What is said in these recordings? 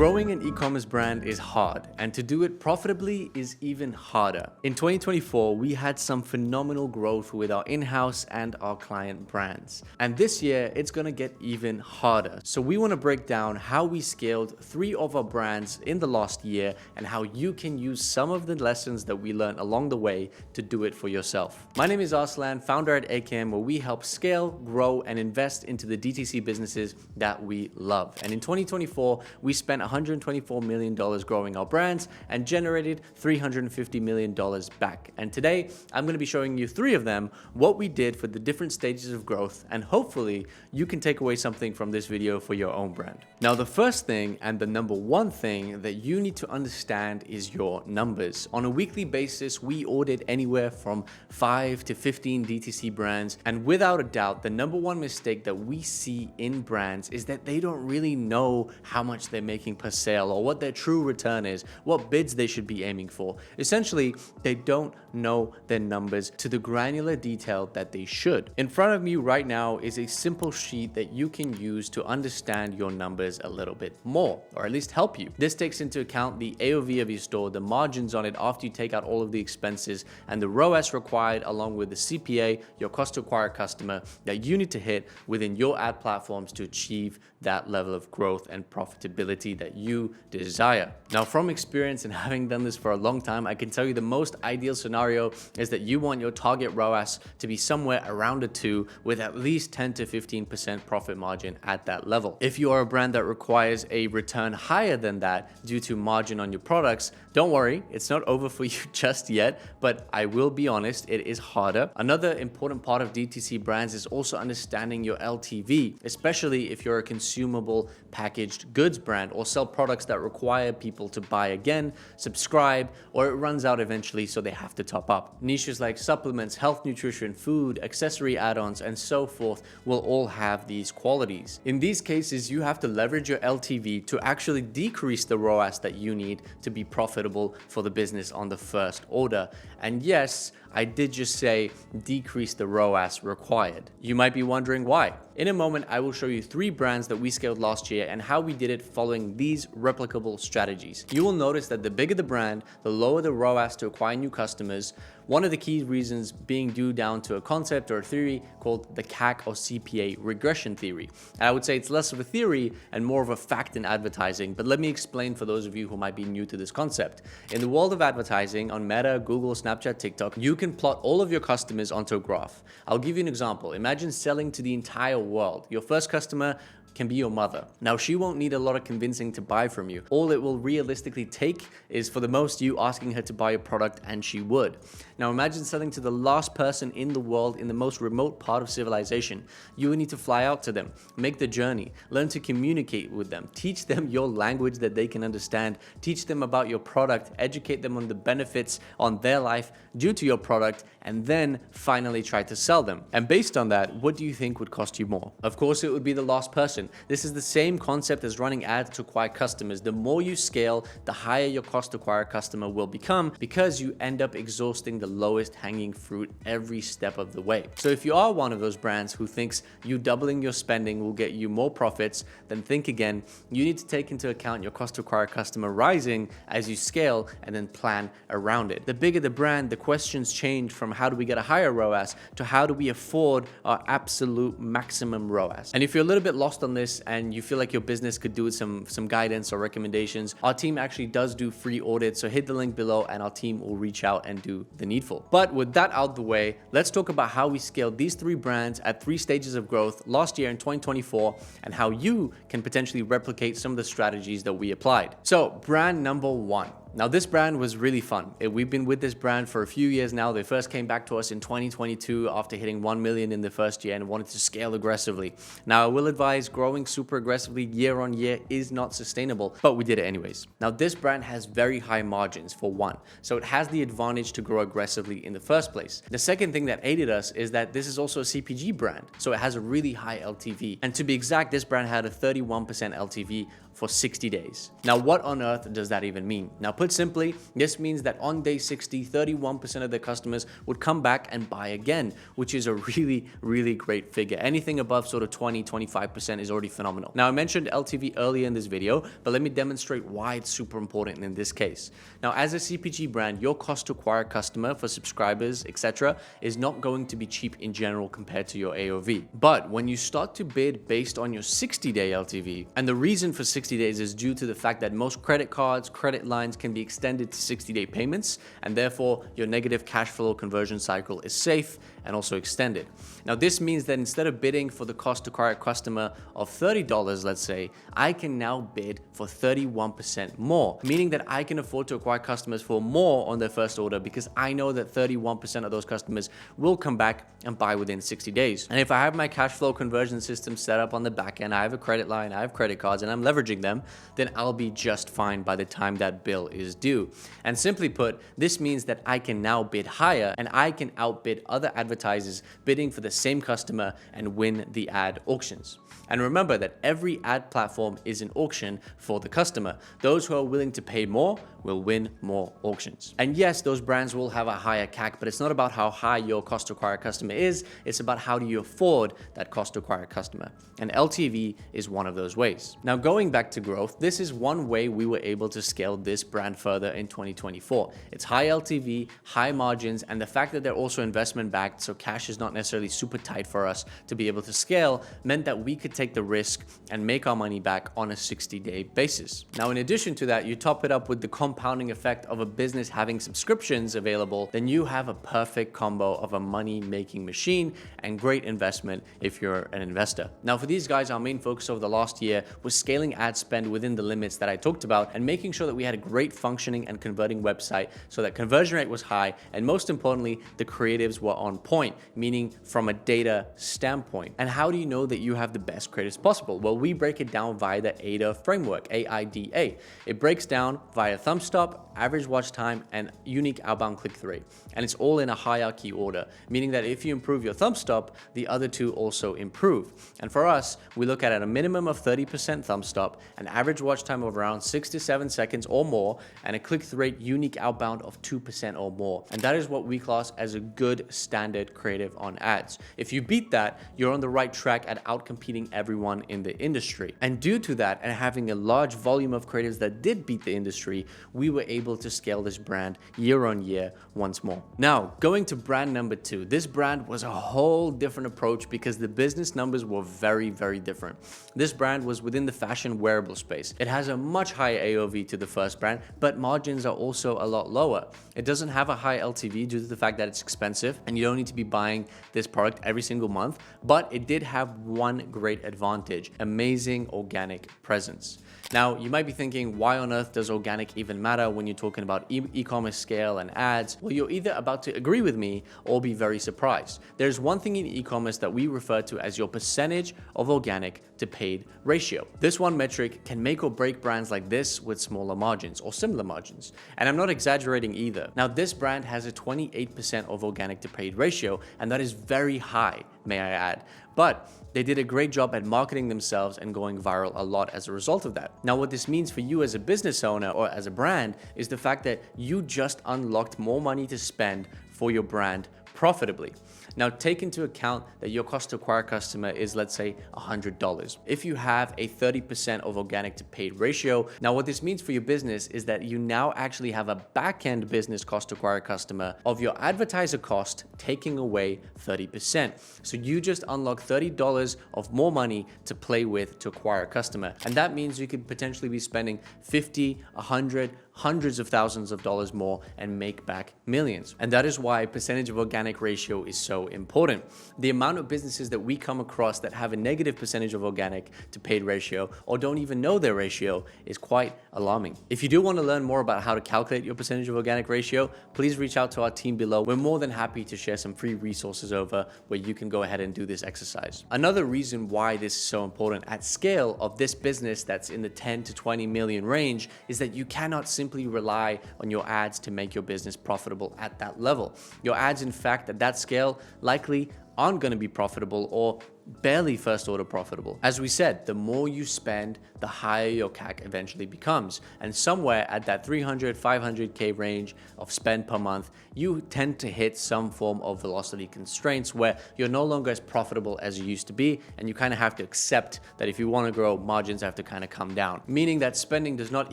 Growing an e-commerce brand is hard, and to do it profitably is even harder. In 2024, we had some phenomenal growth with our in-house and our client brands. And this year, it's gonna get even harder. So we wanna break down how we scaled 3 of our brands in the last year and how you can use some of the lessons that we learned along the way to do it for yourself. My name is Arsalan, founder at Ecom, where we help scale, grow, and invest into the DTC businesses that we love. And in 2024, we spent $124 million growing our brands and generated $350 million back. And today, I'm going to be showing you 3 of them, what we did for the different stages of growth, and hopefully you can take away something from this video for your own brand. Now, the first thing and the number one thing that you need to understand is your numbers. On a weekly basis, we audit anywhere from 5 to 15 DTC brands, and without a doubt, the number one mistake that we see in brands is that they don't really know how much they're making per sale or what their true return is, what bids they should be aiming for. Essentially, they don't know their numbers to the granular detail that they should. In front of me right now is a simple sheet that you can use to understand your numbers a little bit more, or at least help you. This takes into account the AOV of your store, the margins on it after you take out all of the expenses, and the ROAS required along with the CPA, your cost to acquire customer, that you need to hit within your ad platforms to achieve that level of growth and profitability that you desire. Now, from experience and having done this for a long time, I can tell you the most ideal scenario is that you want your target ROAS to be somewhere around a 2 with at least 10 to 15% profit margin at that level. If you are a brand that requires a return higher than that due to margin on your products, don't worry, it's not over for you just yet, but I will be honest, it is harder. Another important part of DTC brands is also understanding your LTV, especially if you're a consumable packaged goods brand or sell products that require people to buy again, subscribe, or it runs out eventually so they have to top up. Niches like supplements, health, nutrition, food, accessory add-ons, and so forth will all have these qualities. In these cases, you have to leverage your LTV to actually decrease the ROAS that you need to be profitable for the business on the first order. And yes, I did just say decrease the ROAS required. You might be wondering why. In a moment, I will show you 3 brands that we scaled last year and how we did it following these replicable strategies. You will notice that the bigger the brand, the lower the ROAS to acquire new customers. One of the key reasons being due down to a concept or a theory called the CAC or CPA regression theory. And I would say it's less of a theory and more of a fact in advertising, but let me explain for those of you who might be new to this concept. In the world of advertising on Meta, Google, Snapchat, TikTok, you can plot all of your customers onto a graph. I'll give you an example. Imagine selling to the entire world. Your first customer can be your mother. Now, she won't need a lot of convincing to buy from you. All it will realistically take is for the most you asking her to buy a product, and she would. Now, imagine selling to the last person in the world in the most remote part of civilization. You would need to fly out to them, make the journey, learn to communicate with them, teach them your language that they can understand, teach them about your product, educate them on the benefits on their life due to your product, and then finally try to sell them. And based on that, what do you think would cost you more? Of course, it would be the last person. This is the same concept as running ads to acquire customers. The more you scale, the higher your cost to acquire a customer will become because you end up exhausting the lowest hanging fruit every step of the way. So if you are one of those brands who thinks you doubling your spending will get you more profits, then think again. You need to take into account your cost to acquire a customer rising as you scale and then plan around it. The bigger the brand, the questions change from how do we get a higher ROAS to how do we afford our absolute maximum ROAS. And if you're a little bit lost on this and you feel like your business could do with some guidance or recommendations, our team actually does do free audits. So hit the link below and our team will reach out and do the needful. But with that out the way, let's talk about how we scaled these 3 brands at 3 stages of growth last year in 2024 and how you can potentially replicate some of the strategies that we applied. So brand number 1. Now, this brand was really fun. We've been with this brand for a few years now. They first came back to us in 2022 after hitting 1 million in the first year and wanted to scale aggressively. Now, I will advise growing super aggressively year on year is not sustainable, but we did it anyways. Now, this brand has very high margins for one, so it has the advantage to grow aggressively in the first place. The second thing that aided us is that this is also a CPG brand, so it has a really high LTV. And to be exact, this brand had a 31% LTV for 60 days. Now, what on earth does that even mean? Now, Put simply, this means that on day 60, 31% of their customers would come back and buy again, which is a really, really great figure. Anything above sort of 20, 25% is already phenomenal. Now, I mentioned LTV earlier in this video, but let me demonstrate why it's super important in this case. Now, as a CPG brand, your cost to acquire a customer for subscribers, etc., is not going to be cheap in general compared to your AOV. But when you start to bid based on your 60-day LTV, and the reason for 60 days is due to the fact that most credit cards, credit lines can be extended to 60-day payments, and therefore your negative cash flow conversion cycle is safe and also extended. Now, this means that instead of bidding for the cost to acquire a customer of $30, let's say, I can now bid for 31% more, meaning that I can afford to acquire customers for more on their first order because I know that 31% of those customers will come back and buy within 60 days. And if I have my cash flow conversion system set up on the back end, I have a credit line, I have credit cards, and I'm leveraging them, then I'll be just fine by the time that bill is due. And simply put, this means that I can now bid higher and I can outbid other advertisers bidding for the same customer and win the ad auctions. And remember that every ad platform is an auction for the customer. Those who are willing to pay more will win more auctions. And yes, those brands will have a higher CAC, but it's not about how high your cost to acquire a customer is, it's about how do you afford that cost to acquire a customer. And LTV is one of those ways. Now, going back to growth, this is one way we were able to scale this brand further in 2024. It's high LTV, high margins, and the fact that they're also investment backed, so cash is not necessarily super tight for us to be able to scale, meant that we could take the risk and make our money back on a 60-day basis. Now, in addition to that, you top it up with the compounding effect of a business having subscriptions available, then you have a perfect combo of a money-making machine and great investment if you're an investor. Now, for these guys, our main focus over the last year was scaling ad spend within the limits that I talked about and making sure that we had a great functioning and converting website so that conversion rate was high, and most importantly, the creatives were on point, meaning from a data standpoint. And how do you know that you have the best creatives possible? Well, we break it down via the AIDA framework, AIDA. It breaks down via thumb stop, average watch time, and unique outbound click-through rate. And it's all in a hierarchy order, meaning that if you improve your thumb stop, the other two also improve. And for us, we look at a minimum of 30% thumb stop, an average watch time of around 6 to 7 seconds or more, and a click-through rate unique outbound of 2% or more. And that is what we class as a good standard creative on ads. If you beat that, you're on the right track at outcompeting everyone in the industry. And due to that, and having a large volume of creatives that did beat the industry, we were able to scale this brand year on year once more. Now, going to brand number 2, this brand was a whole different approach because the business numbers were very, very different. This brand was within the fashion wearable space. It has a much higher AOV to the first brand, but margins are also a lot lower. It doesn't have a high LTV due to the fact that it's expensive and you don't need to be buying this product every single month, but it did have one great advantage: amazing organic presence. Now, you might be thinking, why on earth does organic even matter when you're talking about e-commerce scale and ads? Well, you're either about to agree with me or be very surprised. There's one thing in e-commerce that we refer to as your percentage of organic to paid ratio. This one metric can make or break brands like this with smaller margins or similar margins. And I'm not exaggerating either. Now, this brand has a 28% of organic to paid ratio, and that is very high, may I add. But they did a great job at marketing themselves and going viral a lot as a result of that. Now, what this means for you as a business owner or as a brand is the fact that you just unlocked more money to spend for your brand profitably. Now, take into account that your cost to acquire a customer is, let's say, $100. If you have a 30% of organic to paid ratio, now what this means for your business is that you now actually have a back-end business cost to acquire a customer of your advertiser cost taking away 30%. So you just unlock $30 of more money to play with to acquire a customer. And that means you could potentially be spending 50, 100, hundreds of thousands of dollars more and make back millions. And that is why percentage of organic ratio is so important. The amount of businesses that we come across that have a negative percentage of organic to paid ratio or don't even know their ratio is quite alarming. If you do want to learn more about how to calculate your percentage of organic ratio, please reach out to our team below. We're more than happy to share some free resources over where you can go ahead and do this exercise. Another reason why this is so important at scale of this business that's in the 10 to 20 million range is that you cannot simply rely on your ads to make your business profitable at that level. Your ads, in fact, at that scale likely aren't going to be profitable or barely first order profitable. As we said, the more you spend, the higher your CAC eventually becomes. And somewhere at that 300, 500K range of spend per month, you tend to hit some form of velocity constraints where you're no longer as profitable as you used to be. And you kind of have to accept that if you want to grow, margins have to kind of come down, meaning that spending does not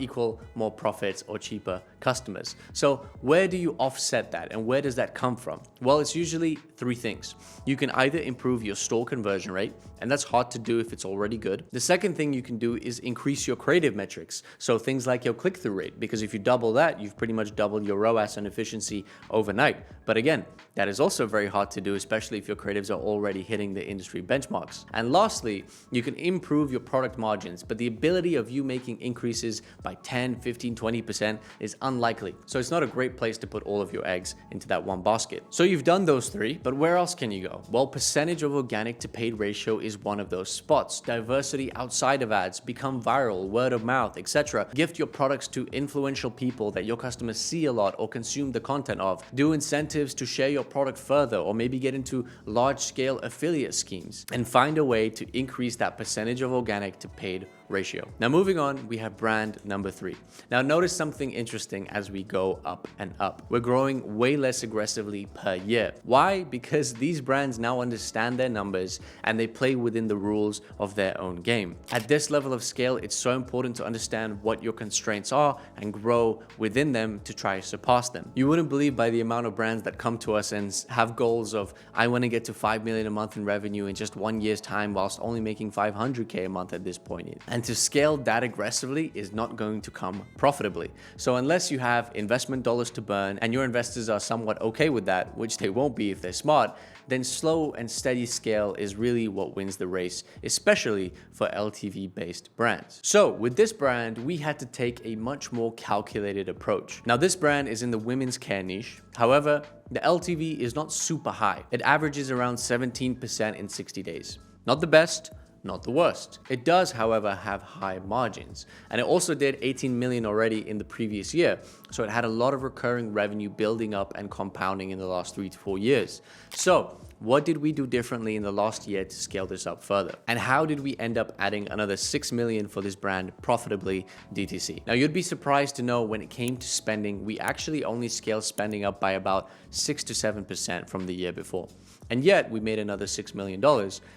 equal more profits or cheaper customers. So where do you offset that and where does that come from? Well, it's usually three things. You can either improve your store conversion rate, and that's hard to do if it's already good. The second thing you can do is increase your creative metrics. So things like your click-through rate, because if you double that, you've pretty much doubled your ROAS and efficiency overnight. But again, that is also very hard to do, especially if your creatives are already hitting the industry benchmarks. And lastly, you can improve your product margins, but the ability of you making increases by 10, 15, 20% is unlikely. So it's not a great place to put all of your eggs into that one basket. So you've done those three, but where else can you go? Well, percentage of organic to paid ratio is one of those spots. Diversity outside of ads, become viral, word of mouth, etc. Gift your products to influential people that your customers see a lot or consume the content of. Do incentives to share your product further, or maybe get into large-scale affiliate schemes, and find a way to increase that percentage of organic to paid ratio. Now moving on, we have brand number 3. Now notice something interesting as we go up and up. We're growing way less aggressively per year. Why? Because these brands now understand their numbers and they play within the rules of their own game. At this level of scale, it's so important to understand what your constraints are and grow within them to try to surpass them. You wouldn't believe by the amount of brands that come to us and have goals of, I want to get to 5 million a month in revenue in just 1 year's time whilst only making 500K a month at this point. And to scale that aggressively is not going to come profitably. So unless you have investment dollars to burn and your investors are somewhat okay with that, which they won't be if they're smart, then slow and steady scale is really what wins the race, especially for LTV-based brands. So with this brand, we had to take a much more calculated approach. Now this brand is in the women's care niche. However, the LTV is not super high. It averages around 17% in 60 days. Not the best, not the worst. It does, however, have high margins. And it also did 18 million already in the previous year. So it had a lot of recurring revenue building up and compounding in the last 3 to 4 years. So what did we do differently in the last year to scale this up further? And how did we end up adding another 6 million for this brand profitably DTC? Now you'd be surprised to know when it came to spending, we actually only scaled spending up by about 6 to 7% from the year before. And yet we made another $6 million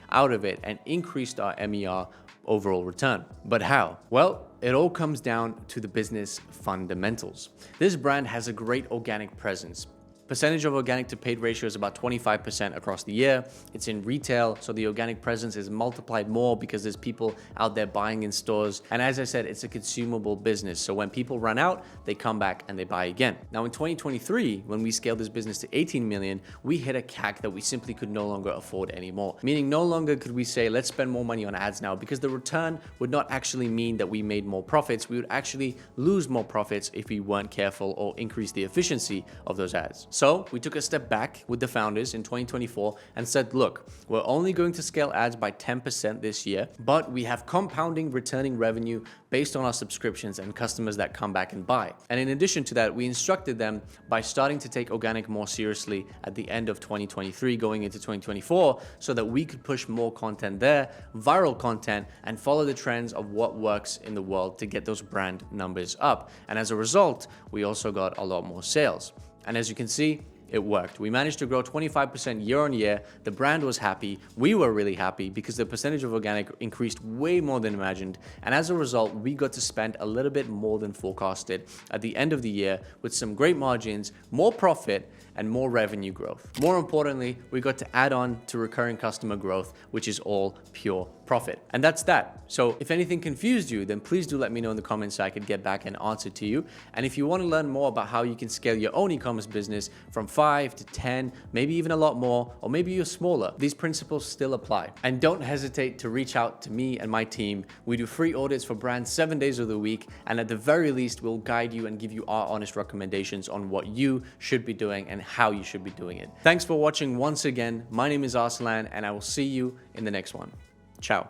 out of it and increased our MER overall return. But how? Well, it all comes down to the business fundamentals. This brand has a great organic presence. Percentage of organic to paid ratio is about 25% across the year. It's in retail, so the organic presence is multiplied more because there's people out there buying in stores. And as I said, it's a consumable business. So when people run out, they come back and they buy again. Now in 2023, when we scaled this business to 18 million, we hit a CAC that we simply could no longer afford anymore. Meaning no longer could we say, let's spend more money on ads now, because the return would not actually mean that we made more profits. We would actually lose more profits if we weren't careful or increase the efficiency of those ads. So we took a step back with the founders in 2024 and said, look, we're only going to scale ads by 10% this year, but we have compounding returning revenue based on our subscriptions and customers that come back and buy. And in addition to that, we instructed them by starting to take organic more seriously at the end of 2023 going into 2024 so that we could push more content there, viral content, and follow the trends of what works in the world to get those brand numbers up. And as a result, we also got a lot more sales. And as you can see, it worked. We managed to grow 25% year on year. The brand was happy. We were really happy because the percentage of organic increased way more than imagined. And as a result, we got to spend a little bit more than forecasted at the end of the year with some great margins, more profit, and more revenue growth. More importantly, we got to add on to recurring customer growth, which is all pure profit. And that's that. So if anything confused you, then please do let me know in the comments so I could get back and answer to you. And if you want to learn more about how you can scale your own e-commerce business from 5 to 10, maybe even a lot more, or maybe you're smaller, these principles still apply. And don't hesitate to reach out to me and my team. We do free audits for brands 7 days of the week. And at the very least, we'll guide you and give you our honest recommendations on what you should be doing and how you should be doing it. Thanks for watching once again. My name is Arsalan, and I will see you in the next one. Ciao.